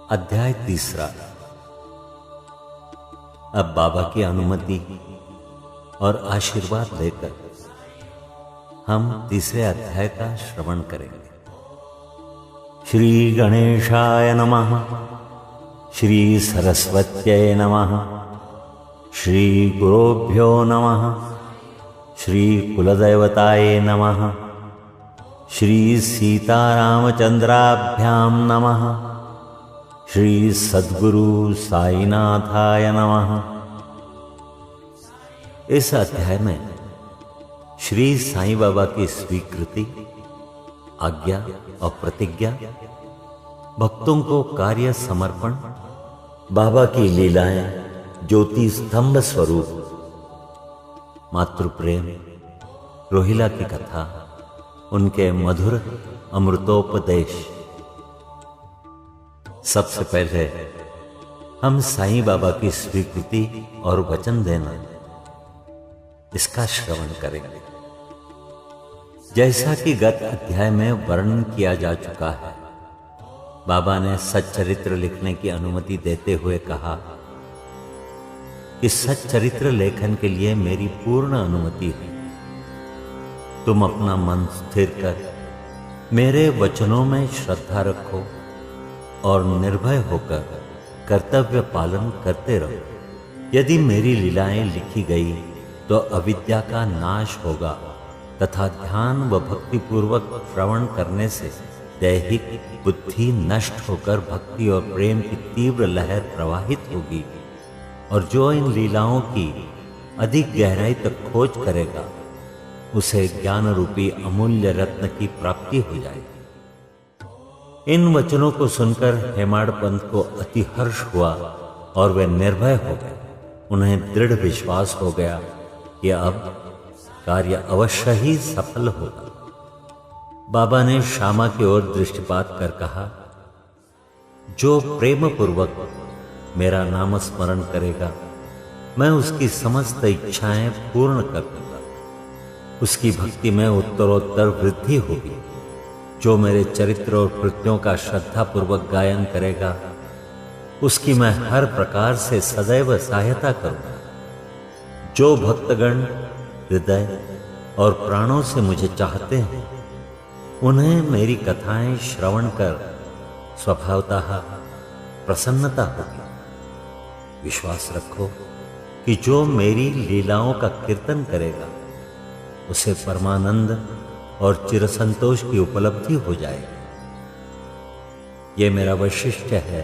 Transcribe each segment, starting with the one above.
अध्याय 3। अब बाबा की अनुमति और आशीर्वाद लेकर हम तीसरे अध्याय का श्रवण करेंगे। श्री गणेशाय नमः। श्री सरस्वत्यै नमः। श्री गुरुभ्यो नमः। श्री कुलदेवताय नमः। श्री सीतारामचंद्राभ्यां नमः। श्री सद्गुरु साईनाथाय नमः। इस अध्याय में श्री साईं बाबा की स्वीकृति, आज्ञा और प्रतिज्ञा, भक्तों को कार्य समर्पण, बाबा की लीलाएं, ज्योति स्तंभ स्वरूप, मातृ प्रेम, रोहिला की कथा, उनके मधुर अमृतोपदेश। सबसे पहले हम साईं बाबा की स्वीकृति और वचन देना, इसका श्रवण करेंगे। जैसा कि गत अध्याय में वर्णन किया जा चुका है, बाबा ने सच्चरित्र लिखने की अनुमति देते हुए कहा कि सच्चरित्र लेखन के लिए मेरी पूर्ण अनुमति है। तुम अपना मन स्थिर कर मेरे वचनों में श्रद्धा रखो और निर्भय होकर कर्तव्य पालन करते रहो। यदि मेरी लीलाएं लिखी गई तो अविद्या का नाश होगा तथा ध्यान व भक्ति पूर्वक श्रवण करने से दैहिक बुद्धि नष्ट होकर भक्ति और प्रेम की तीव्र लहर प्रवाहित होगी, और जो इन लीलाओं की अधिक गहराई तक खोज करेगा उसे ज्ञान रूपी अमूल्य रत्न की प्राप्ति हो जाएगी। इन वचनों को सुनकर हेमाड़ पंत को अति हर्ष हुआ और वे निर्भय हो गए। उन्हें दृढ़ विश्वास हो गया कि अब कार्य अवश्य ही सफल होगा। बाबा ने श्यामा की ओर दृष्टिपात कर कहा, जो प्रेम पूर्वक मेरा नाम स्मरण करेगा मैं उसकी समस्त इच्छाएं पूर्ण कर दूंगा। उसकी भक्ति में उत्तरोत्तर वृद्धि होगी। जो मेरे चरित्र और कृत्यों का श्रद्धापूर्वक गायन करेगा उसकी मैं हर प्रकार से सदैव सहायता करूंगा। जो भक्तगण हृदय और प्राणों से मुझे चाहते हैं उन्हें मेरी कथाएं श्रवण कर स्वभावतः प्रसन्नता होगी। विश्वास रखो कि जो मेरी लीलाओं का कीर्तन करेगा उसे परमानंद और चिरसंतोष की उपलब्धि हो जाएगी। ये मेरा वैशिष्ट्य है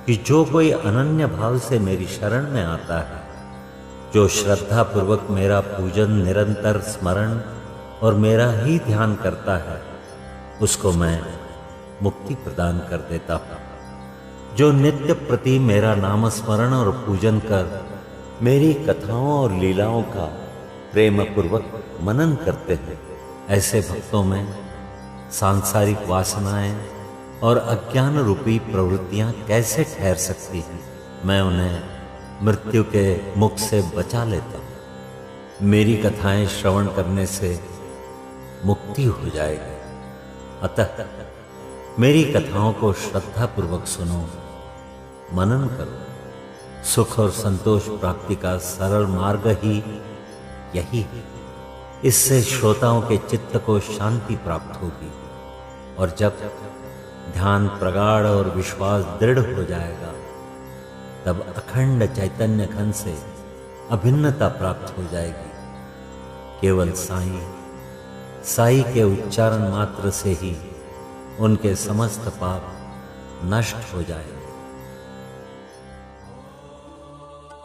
कि जो कोई अनन्य भाव से मेरी शरण में आता है, जो श्रद्धा पूर्वक मेरा पूजन, निरंतर स्मरण और मेरा ही ध्यान करता है, उसको मैं मुक्ति प्रदान कर देता हूं। जो नित्य प्रति मेरा नाम स्मरण और पूजन कर मेरी कथाओं और लीलाओं का प्रेम पूर्वक मनन करते हैं, ऐसे भक्तों में सांसारिक वासनाएं और अज्ञान रूपी प्रवृत्तियां कैसे ठहर सकती हैं। मैं उन्हें मृत्यु के मुख से बचा लेता हूं। मेरी कथाएं श्रवण करने से मुक्ति हो जाएगी। अतः मेरी कथाओं को श्रद्धापूर्वक सुनो, मनन करो। सुख और संतोष प्राप्ति का सरल मार्ग ही यही है। इससे श्रोताओं के चित्त को शांति प्राप्त होगी, और जब ध्यान प्रगाढ़ और विश्वास दृढ़ हो जाएगा तब अखंड चैतन्य घन से अभिन्नता प्राप्त हो जाएगी। केवल साई के उच्चारण मात्र से ही उनके समस्त पाप नष्ट हो जाएंगे।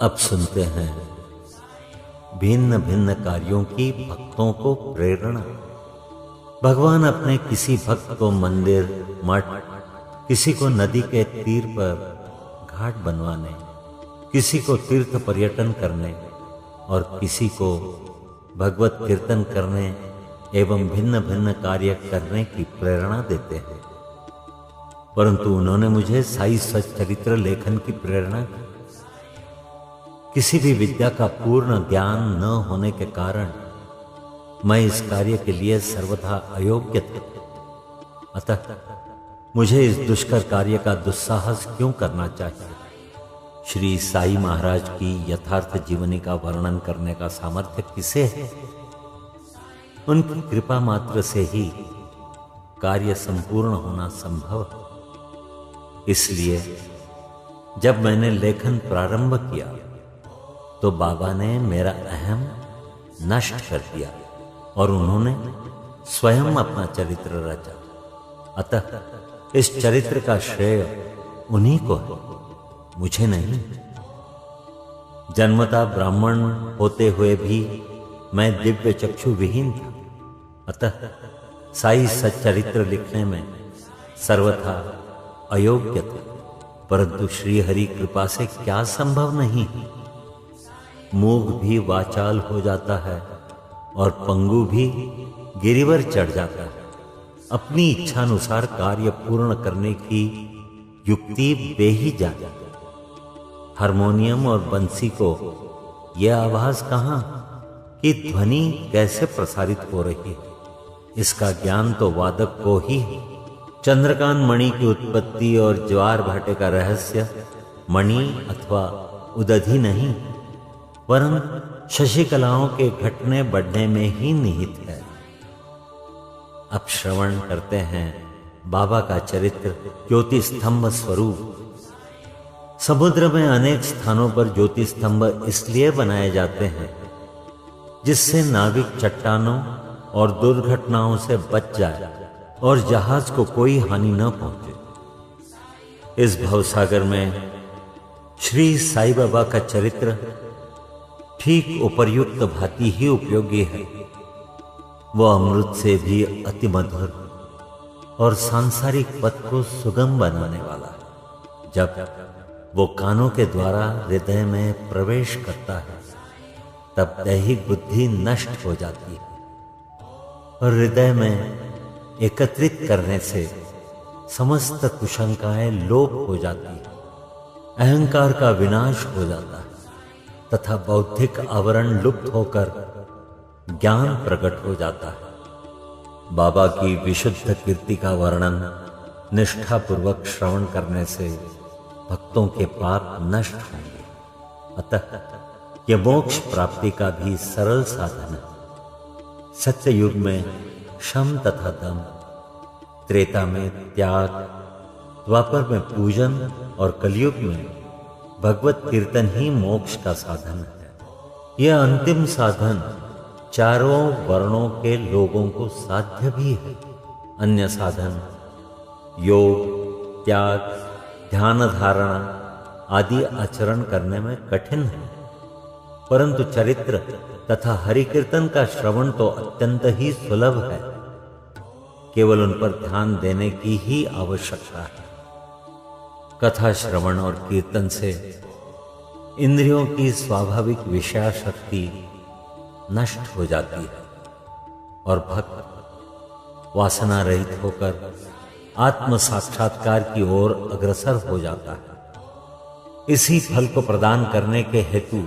अब सुनते हैं भिन्न भिन्न कार्यों की भक्तों को प्रेरणा। भगवान अपने किसी भक्त को मंदिर, मठ, किसी को नदी के तीर पर घाट बनवाने, किसी को तीर्थ पर्यटन करने और किसी को भगवत कीर्तन करने एवं भिन्न भिन्न कार्य करने की प्रेरणा देते हैं। परंतु उन्होंने मुझे साई सच्चरित्र लेखन की प्रेरणा की। किसी भी विद्या का पूर्ण ज्ञान न होने के कारण मैं इस कार्य के लिए सर्वथा अयोग्य था। अतः मुझे इस दुष्कर कार्य का दुस्साहस क्यों करना चाहिए? श्री साई महाराज की यथार्थ जीवनी का वर्णन करने का सामर्थ्य किसे है? उनकी कृपा मात्र से ही कार्य संपूर्ण होना संभव है। इसलिए जब मैंने लेखन प्रारंभ किया तो बाबा ने मेरा अहम नष्ट कर दिया और उन्होंने स्वयं अपना चरित्र रचा। अतः इस चरित्र का श्रेय उन्हीं को है, मुझे नहीं। जन्मतः ब्राह्मण होते हुए भी मैं दिव्य चक्षु विहीन था। अतः साई सच्चरित्र लिखने में सर्वथा अयोग्य था। परंतु श्री हरि कृपा से क्या संभव नहीं? मूग भी वाचाल हो जाता है और पंगु भी गिरिवर चढ़ जाता है। अपनी इच्छानुसार कार्य पूर्ण करने की युक्ति बेही जा जाती। हारमोनियम और बंसी को यह आवाज कहां कि ध्वनि कैसे प्रसारित हो रही है, इसका ज्ञान तो वादक को ही है। चंद्रकांत मणि की उत्पत्ति और ज्वार भाटे का रहस्य मणि अथवा उदधि नहीं, वरन शशिकलाओं के घटने बढ़ने में ही निहित है। अब श्रवण करते हैं बाबा का चरित्र ज्योति स्तंभ स्वरूप। समुद्र में अनेक स्थानों पर ज्योति स्तंभ इसलिए बनाए जाते हैं जिससे नाविक चट्टानों और दुर्घटनाओं से बच जाए और जहाज को कोई हानि न पहुंचे। इस भवसागर में श्री साईं बाबा का चरित्र ठीक उपर्युक्त भांति ही उपयोगी है। वह अमृत से भी अति मधुर और सांसारिक पथ को सुगम बनाने वाला है। जब वो कानों के द्वारा हृदय में प्रवेश करता है तब दैहिक बुद्धि नष्ट हो जाती है और हृदय में एकत्रित करने से समस्त कुशंकाएं लोप हो जाती है। अहंकार का विनाश हो जाता है तथा बौद्धिक आवरण लुप्त होकर ज्ञान प्रकट हो जाता है। बाबा की विशुद्ध कीर्ति का वर्णन निष्ठापूर्वक श्रवण करने से भक्तों के पाप नष्ट होंगे। अतः यह मोक्ष प्राप्ति का भी सरल साधन है। सत्य युग में शम तथा दम, त्रेता में त्याग, द्वापर में पूजन और कलयुग में भगवत कीर्तन ही मोक्ष का साधन है। यह अंतिम साधन चारों वर्णों के लोगों को साध्य भी है। अन्य साधन योग, त्याग, ध्यान धारणा आदि आचरण करने में कठिन है, परंतु चरित्र तथा हरि कीर्तन का श्रवण तो अत्यंत ही सुलभ है। केवल उन पर ध्यान देने की ही आवश्यकता है। कथा श्रवण और कीर्तन से इंद्रियों की स्वाभाविक विषया शक्ति नष्ट हो जाती है और भक्त वासना रहित होकर आत्म साक्षात्कार की ओर अग्रसर हो जाता है। इसी फल को प्रदान करने के हेतु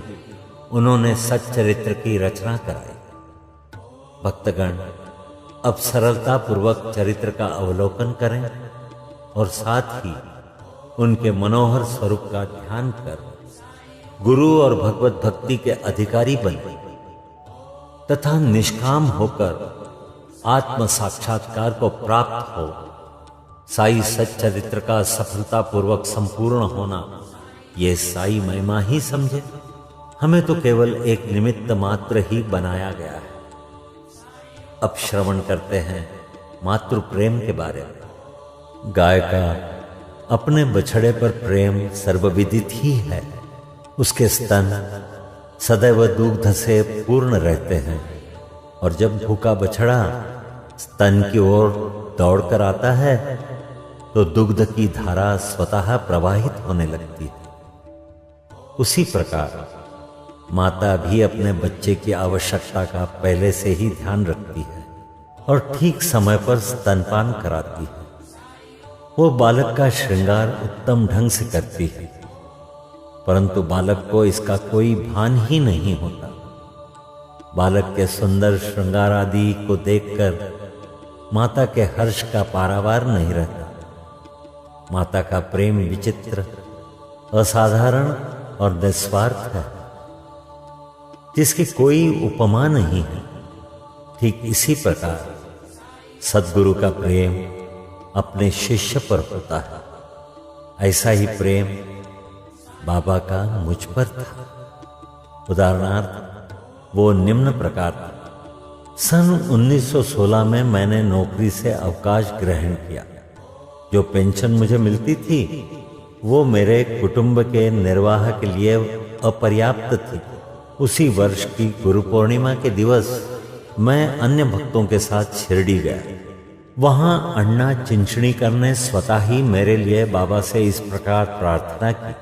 उन्होंने सच्चरित्र की रचना कराई। भक्तगण अब सरलता पूर्वक चरित्र का अवलोकन करें और साथ ही उनके मनोहर स्वरूप का ध्यान कर गुरु और भगवत भक्ति के अधिकारी बने तथा निष्काम होकर आत्म साक्षात्कार को प्राप्त हो। साई सच्चरित्र का सफलतापूर्वक संपूर्ण होना ये साई महिमा ही समझे। हमें तो केवल एक निमित्त मात्र ही बनाया गया है। अब श्रवण करते हैं मातृ प्रेम के बारे में। गाय का अपने बछड़े पर प्रेम सर्वविदित ही है। उसके स्तन सदैव दुग्ध से पूर्ण रहते हैं और जब भूखा बछड़ा स्तन की ओर दौड़कर आता है तो दुग्ध की धारा स्वतः प्रवाहित होने लगती है। उसी प्रकार माता भी अपने बच्चे की आवश्यकता का पहले से ही ध्यान रखती है और ठीक समय पर स्तनपान कराती है। वो बालक का श्रृंगार उत्तम ढंग से करती है, परंतु बालक को इसका कोई भान ही नहीं होता। बालक के सुंदर श्रृंगार आदि को देखकर माता के हर्ष का पारावार नहीं रहता। माता का प्रेम विचित्र, असाधारण और निस्वार्थ है, जिसकी कोई उपमा नहीं है। ठीक इसी प्रकार सद्गुरु का प्रेम अपने शिष्य पर होता है। ऐसा ही प्रेम बाबा का मुझ पर था। उदाहरणार्थ वो निम्न प्रकार था। सन 1916 में मैंने नौकरी से अवकाश ग्रहण किया। जो पेंशन मुझे मिलती थी वो मेरे कुटुंब के निर्वाह के लिए अपर्याप्त थी। उसी वर्ष की गुरु पूर्णिमा के दिवस मैं अन्य भक्तों के साथ शिरडी गया। वहां अन्ना चिंचणीकर ने स्वतः ही मेरे लिए बाबा से इस प्रकार प्रार्थना की,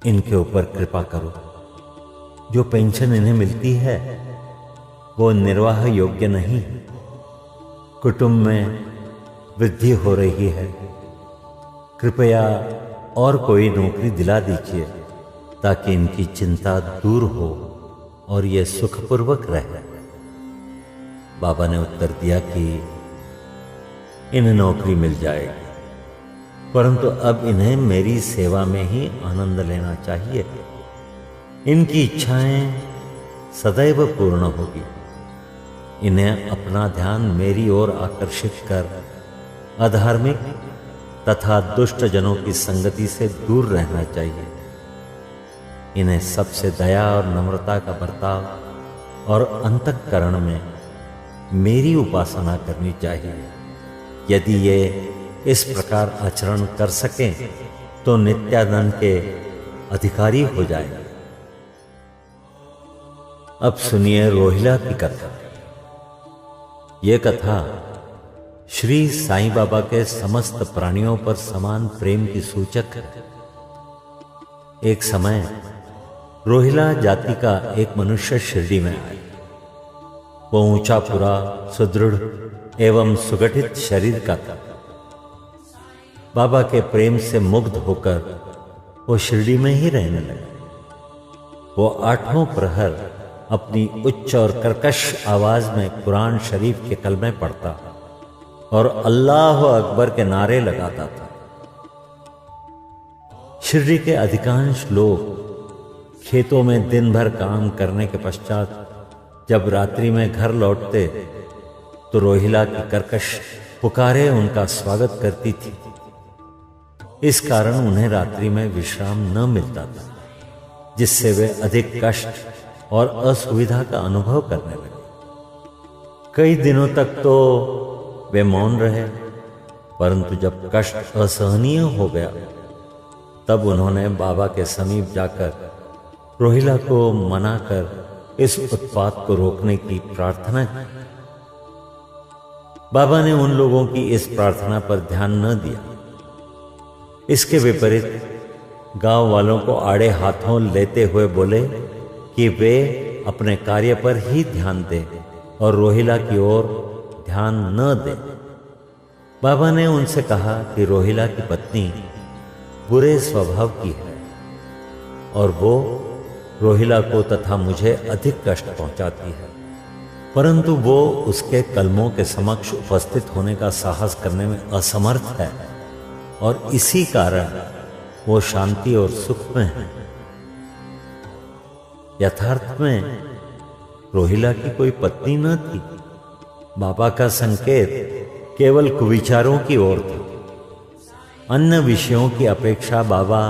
इनके ऊपर कृपा करो। जो पेंशन इन्हें मिलती है वो निर्वाह योग्य नहीं। कुटुंब में वृद्धि हो रही है, कृपया और कोई नौकरी दिला दीजिए ताकि इनकी चिंता दूर हो और ये सुखपूर्वक रहे। बाबा ने उत्तर दिया कि इन्हें नौकरी मिल जाएगी, परंतु अब इन्हें मेरी सेवा में ही आनंद लेना चाहिए। इनकी इच्छाएं सदैव पूर्ण होगी। इन्हें अपना ध्यान मेरी ओर आकर्षित कर अधार्मिक तथा दुष्ट जनों की संगति से दूर रहना चाहिए। इन्हें सबसे दया और नम्रता का बर्ताव और अंतःकरण में मेरी उपासना करनी चाहिए। यदि ये इस प्रकार आचरण कर सकें तो नित्यानंद के अधिकारी हो जाएंगे। अब सुनिए रोहिला की कथा। यह कथा श्री साईं बाबा के समस्त प्राणियों पर समान प्रेम की सूचक है। एक समय रोहिला जाति का एक मनुष्य शिरडी में आया। वो ऊंचा पूरा सुदृढ़ एवं सुगठित शरीर का था। बाबा के प्रेम से मुग्ध होकर वो शिरडी में ही रहने लगा। वो आठों प्रहर अपनी उच्च और कर्कश आवाज में कुरान शरीफ के कलमे पढ़ता और अल्लाह अकबर के नारे लगाता था। शिरडी के अधिकांश लोग खेतों में दिन भर काम करने के पश्चात जब रात्रि में घर लौटते तो रोहिला की कर्कश पुकारे उनका स्वागत करती थी। इस कारण उन्हें रात्रि में विश्राम न मिलता था, जिससे वे अधिक कष्ट और असुविधा का अनुभव करने लगे। कई दिनों तक तो वे मौन रहे, परंतु जब कष्ट असहनीय हो गया तब उन्होंने बाबा के समीप जाकर रोहिला को मनाकर इस उत्पात को रोकने की प्रार्थना की। बाबा ने उन लोगों की इस प्रार्थना पर ध्यान न दिया। इसके विपरीत गांव वालों को आड़े हाथों लेते हुए बोले कि वे अपने कार्य पर ही ध्यान दें और रोहिला की ओर ध्यान न दें। बाबा ने उनसे कहा कि रोहिला की पत्नी बुरे स्वभाव की है और वो रोहिला को तथा मुझे अधिक कष्ट पहुंचाती है, परंतु वो उसके कलमों के समक्ष उपस्थित होने का साहस करने में असमर्थ है और इसी कारण वो शांति और सुख में है। यथार्थ में रोहिला की कोई पत्नी न थी। बाबा का संकेत केवल कुविचारों की ओर था। अन्य विषयों की अपेक्षा बाबा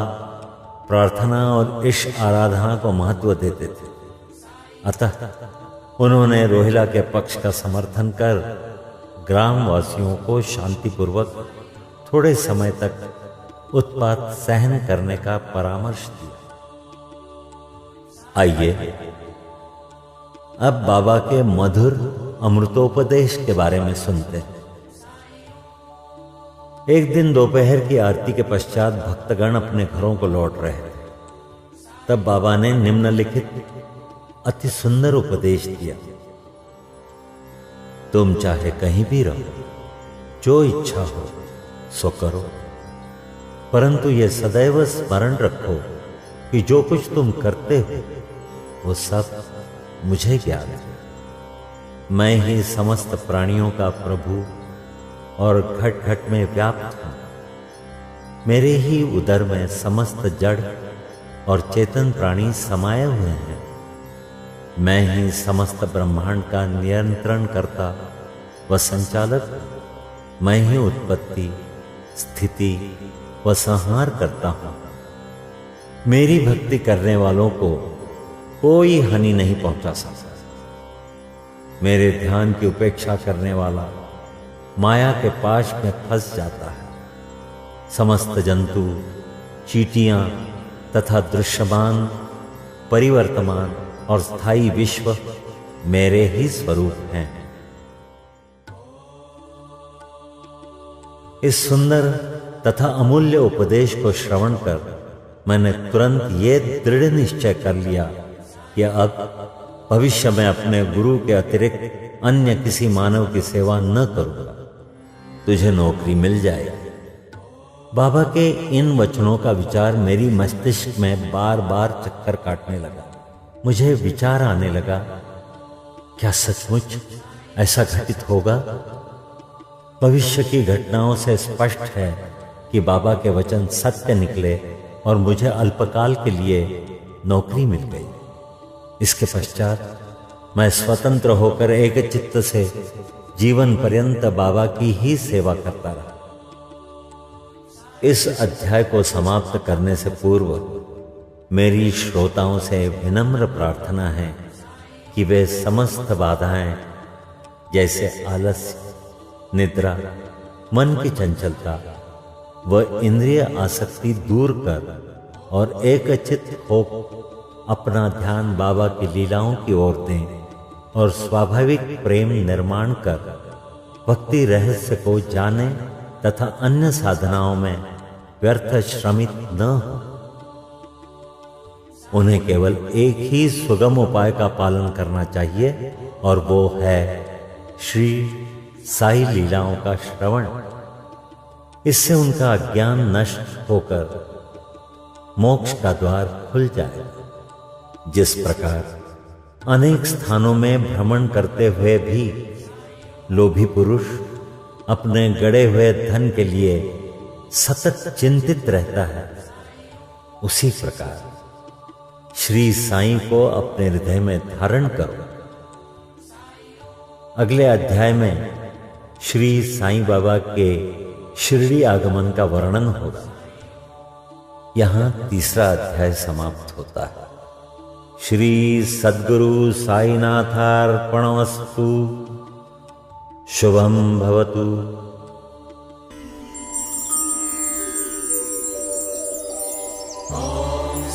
प्रार्थना और ईश आराधना को महत्व देते थे। अतः उन्होंने रोहिला के पक्ष का समर्थन कर ग्रामवासियों को शांतिपूर्वक थोड़े समय तक उत्पात सहन करने का परामर्श दिया। आइए अब बाबा के मधुर अमृतोपदेश के बारे में सुनते हैं। एक दिन दोपहर की आरती के पश्चात भक्तगण अपने घरों को लौट रहे थे। तब बाबा ने निम्नलिखित अति सुंदर उपदेश दिया। तुम चाहे कहीं भी रहो, जो इच्छा हो सो करो, परंतु यह सदैव स्मरण रखो कि जो कुछ तुम करते हो वो सब मुझे ज्ञात है। मैं ही समस्त प्राणियों का प्रभु और घट घट में व्याप्त हूं। मेरे ही उदर में समस्त जड़ और चेतन प्राणी समाये हुए हैं। मैं ही समस्त ब्रह्मांड का नियंत्रण करता व संचालक, मैं ही उत्पत्ति, स्थिति व संहार करता हूं। मेरी भक्ति करने वालों को कोई हानि नहीं पहुंचा सकता। मेरे ध्यान की उपेक्षा करने वाला माया के पाश में फंस जाता है। समस्त जंतु, चींटियां तथा दृश्यमान, परिवर्तमान और स्थायी विश्व मेरे ही स्वरूप हैं। इस सुंदर तथा अमूल्य उपदेश को श्रवण कर मैंने तुरंत ये दृढ़ निश्चय कर लिया कि अब भविष्य में अपने गुरु के अतिरिक्त अन्य किसी मानव की सेवा न करूंगा। तुझे नौकरी मिल जाएगी। बाबा के इन वचनों का विचार मेरी मस्तिष्क में बार बार चक्कर काटने लगा। मुझे विचार आने लगा, क्या सचमुच ऐसा घटित होगा? भविष्य की घटनाओं से स्पष्ट है कि बाबा के वचन सत्य निकले और मुझे अल्पकाल के लिए नौकरी मिल गई। इसके पश्चात मैं स्वतंत्र होकर एक चित्त से जीवन पर्यंत बाबा की ही सेवा करता रहा। इस अध्याय को समाप्त करने से पूर्व मेरी श्रोताओं से विनम्र प्रार्थना है कि वे समस्त बाधाएं जैसे आलस्य, निद्रा, मन की चंचलता व इंद्रिय आसक्ति दूर कर और एकचित्त हो अपना ध्यान बाबा की लीलाओं की ओर दें और स्वाभाविक प्रेम निर्माण कर भक्ति रहस्य को जाने तथा अन्य साधनाओं में व्यर्थ श्रमित न हो। उन्हें केवल एक ही सुगम उपाय का पालन करना चाहिए और वो है श्री साई लीलाओं का श्रवण। इससे उनका अज्ञान नष्ट होकर मोक्ष का द्वार खुल जाए। जिस प्रकार अनेक स्थानों में भ्रमण करते हुए भी लोभी पुरुष अपने गड़े हुए धन के लिए सतत चिंतित रहता है, उसी प्रकार श्री साईं को अपने हृदय में धारण करो। अगले अध्याय में श्री साईं बाबा के शिरडी आगमन का वर्णन होगा। यहां तीसरा अध्याय समाप्त होता है। श्री सद्गुरु साईनाथार्पणमस्तु। शुभम भवतु। ओम